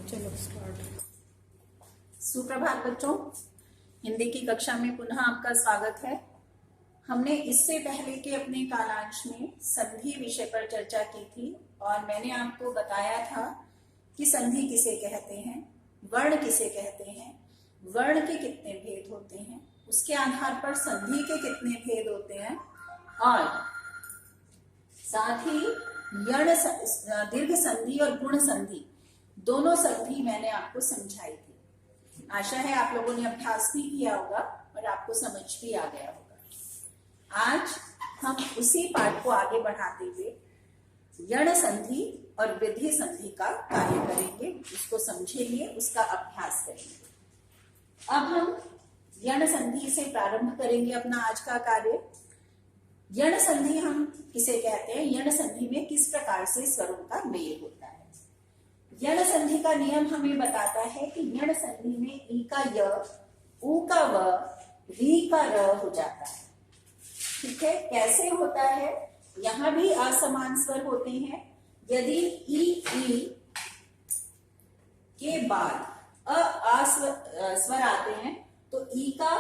चलो स्टार्ट। सुप्रभात बच्चों, हिंदी की कक्षा में पुनः आपका स्वागत है। हमने इससे पहले के अपने कालांश में संधि विषय पर चर्चा की थी और मैंने आपको बताया था कि संधि किसे कहते हैं, वर्ण किसे कहते हैं, वर्ण के कितने भेद होते हैं, उसके आधार पर संधि के कितने भेद होते हैं और साथ ही यण दीर्घ संधि और गुण संधि दोनों संधि मैंने आपको समझाई थी। आशा है आप लोगों ने अभ्यास भी किया होगा और आपको समझ भी आ गया होगा। आज हम उसी पाठ को आगे बढ़ाते हुए यण संधि और वृद्धि संधि का कार्य करेंगे, उसको समझेंगे, उसका अभ्यास करेंगे। अब हम यण संधि से प्रारंभ करेंगे अपना आज का कार्य। यण संधि हम किसे कहते हैं, यण संधि में किस प्रकार से स्वरों का मेल होता है। यण संधि का नियम हमें बताता है कि यण संधि में ई का य, ऊ का व, री का र हो जाता है। ठीक है, कैसे होता है? यहां भी असमान स्वर होते हैं। यदि ई के बाद अ स्वर आते हैं तो ई का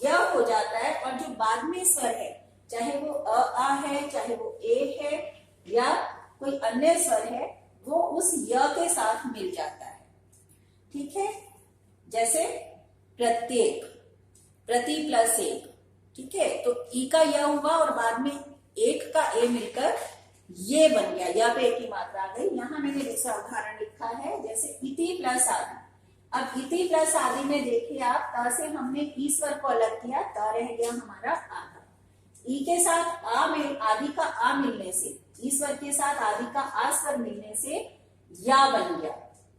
य हो जाता है और जो बाद में स्वर है, चाहे वो आ है, चाहे वो ए है या कोई अन्य स्वर है, वो उस य के साथ मिल जाता है। ठीक है, जैसे प्रत्येक, प्रति प्लस एक। ठीक है, तो ई का य हुआ और बाद में एक का ए मिलकर ये बन गया, या पे एक की मात्रा आ गई। यहां मैंने दूसरा उदाहरण लिखा है, जैसे इति प्लस आदि। अब इति प्लस आदि में देखिए आप, त से हमने ई स्वर को अलग किया, त रह गया हमारा आधा। ई के साथ आ में आदि का आ मिलने से, ई स्वर के साथ आदि का आ स्वर मिलने से या बन गया,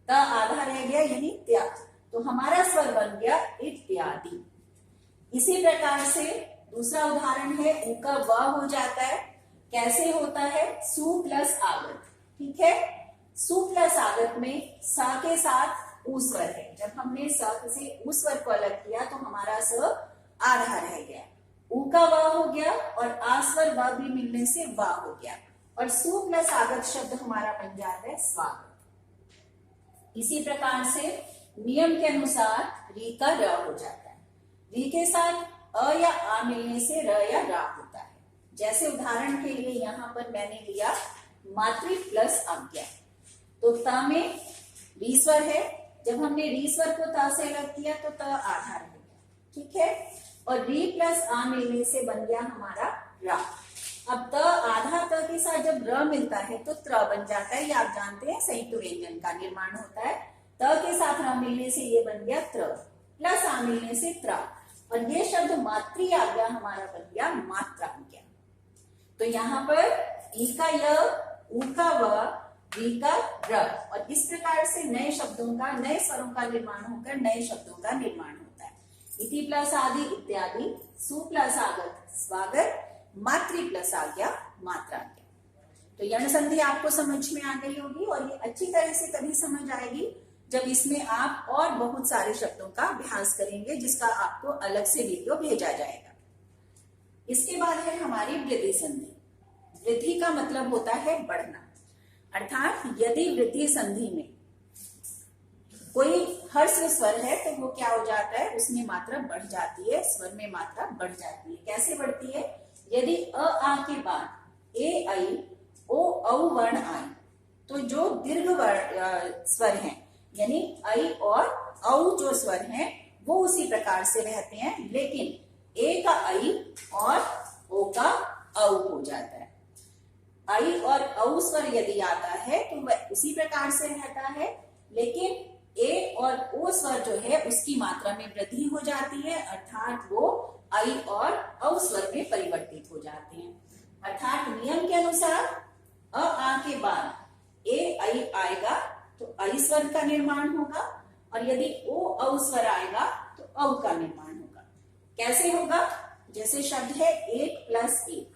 त आधा रह गया यानी त्या, तो हमारा स्वर बन गया इत्यादि। इसी प्रकार से दूसरा उदाहरण है, ऊ का व हो जाता है। कैसे होता है? सु प्लस आगत। ठीक है, सु प्लस आगत में सा के साथ ऊ स्वर है। जब हमने स से ऊ स्वर को अलग किया तो हमारा स आधा रह गया, ऊ का व हो गया और आ स्वर व भी मिलने से वा हो गया और सु प्लस आगत शब्द हमारा बन जाता है स्वागत। इसी प्रकार से नियम के अनुसार री का र हो जाता है। री के साथ अ या आ मिलने से र या रा होता है। जैसे उदाहरण के लिए यहां पर मैंने लिया मातृ प्लस आज्ञा, तो ता में री स्वर है। जब हमने री स्वर को ता से अलग किया तो त आधा रह गया। ठीक है, और री प्लस आ मिलने से बन गया हमारा रा। अब त आधा त के साथ जब र मिलता है तो त्र बन जाता है। ये आप जानते हैं, संयुक्त व्यंजन का निर्माण होता है। त के साथ र मिलने से ये बन गया त्र, प्लस आ मिलने से त्रा, और ये शब्द मातृ आ गया, हमारा बन गया मात्रा आज्ञा। तो यहाँ पर ई का य, ऊ का व, री का र, और इस प्रकार से नए शब्दों का, नए स्वरों का निर्माण होकर नए शब्दों का निर्माण होता है। इति प्लस आदि इत्यादि, सु प्लस आगत स्वागत, मातृ प्लस आज्ञा मात्रा आज्ञा। तो यण संधि आपको समझ में आ गई होगी और ये अच्छी तरह से तभी समझ आएगी जब इसमें आप और बहुत सारे शब्दों का अभ्यास करेंगे, जिसका आपको अलग से वीडियो भेजा जाएगा। इसके बाद है हमारी वृद्धि संधि। वृद्धि का मतलब होता है बढ़ना, अर्थात यदि वृद्धि संधि में कोई हर्ष स्वर है तो वो क्या हो जाता है, उसमें मात्रा बढ़ जाती है, स्वर में मात्रा बढ़ जाती है। कैसे बढ़ती है? यदि अ आ के बाद ए आई ओ औ वर्ण आए तो जो दीर्घ स्वर हैं, यानी आई और औ जो स्वर हैं वो उसी प्रकार से रहते हैं, लेकिन ए का आई और ओ का औ हो जाता है। आई और औ स्वर यदि आता है तो वह उसी प्रकार से रहता है, लेकिन ए और ओ स्वर जो है उसकी मात्रा में वृद्धि हो जाती है, अर्थात वो आई और औ स्वर में परिवर्तित हो जाते हैं। अर्थात नियम के अनुसार अ आ के बाद ए आई आएगा तो आई स्वर का निर्माण होगा, और यदि ओ औ स्वर आएगा तो औ का निर्माण होगा। कैसे होगा? जैसे शब्द है एक प्लस एक,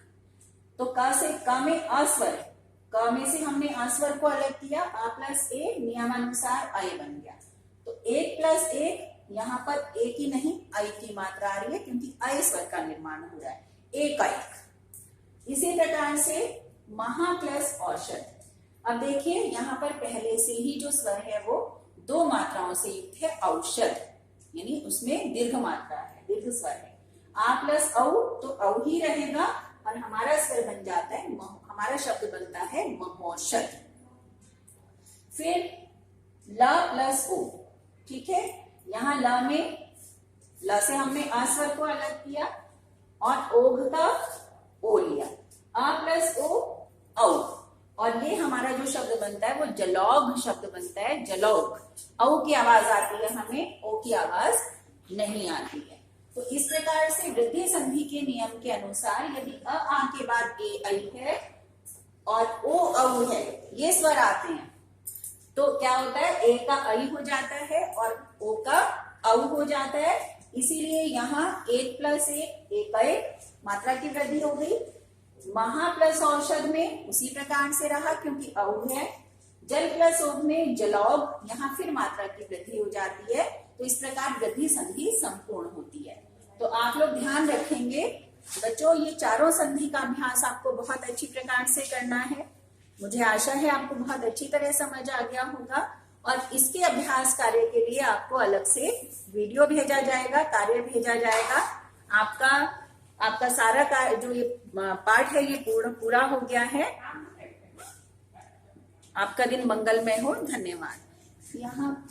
तो क से क में अस्वर है, क में से हमने अस्वर को अलग किया, आ प्लस ए नियमानुसार आई बन गया। तो एक प्लस एक, यहाँ पर एक ही नहीं आई की मात्रा आ रही है क्योंकि आई स्वर का निर्माण हो रहा है, एक का एक। इसी प्रकार से महा प्लस औषध। अब देखिए यहाँ पर पहले से ही जो स्वर है वो दो मात्राओं से युक्त है औषध, यानी उसमें दीर्घ मात्रा है, दीर्घ स्वर है। आ प्लस औ तो औ ही रहेगा और हमारा स्वर बन जाता है, हमारा शब्द बनता है महौषध। फिर ल प्लस ओ, ठीक है, यहाँ ल में ल से हमने अ स्वर को अलग किया और ओघ का ओ लिया, आ प्लस ओ औ, और ये हमारा जो शब्द बनता है वो जलौघ शब्द बनता है, जलौघ। औ की आवाज आती है हमें, ओ की आवाज नहीं आती है। तो इस प्रकार से वृद्धि संधि के नियम के अनुसार यदि अ आ के बाद ए ऐ है और ओ औ है, ये स्वर आते हैं, तो क्या होता है, ए का ऐ हो जाता है और ओ का औ हो जाता है। इसीलिए यहाँ एक प्लस एक मात्रा की वृद्धि हो गई। महा प्लस औषध में उसी प्रकार से रहा क्योंकि औ है। जल प्लस ओघ में जलौघ, यहाँ फिर मात्रा की वृद्धि हो जाती है। तो इस प्रकार वृद्धि संधि संपूर्ण होती है। तो आप लोग ध्यान रखेंगे बच्चों, ये चारों संधि का अभ्यास आपको बहुत अच्छी प्रकार से करना है। मुझे आशा है आपको बहुत अच्छी तरह समझ आ गया होगा और इसके अभ्यास कार्य के लिए आपको अलग से वीडियो भेजा जाएगा, कार्य भेजा जाएगा। आपका सारा कार्य जो ये पाठ है ये पूरा हो गया है। आपका दिन मंगलमय हो। धन्यवाद। यहाँ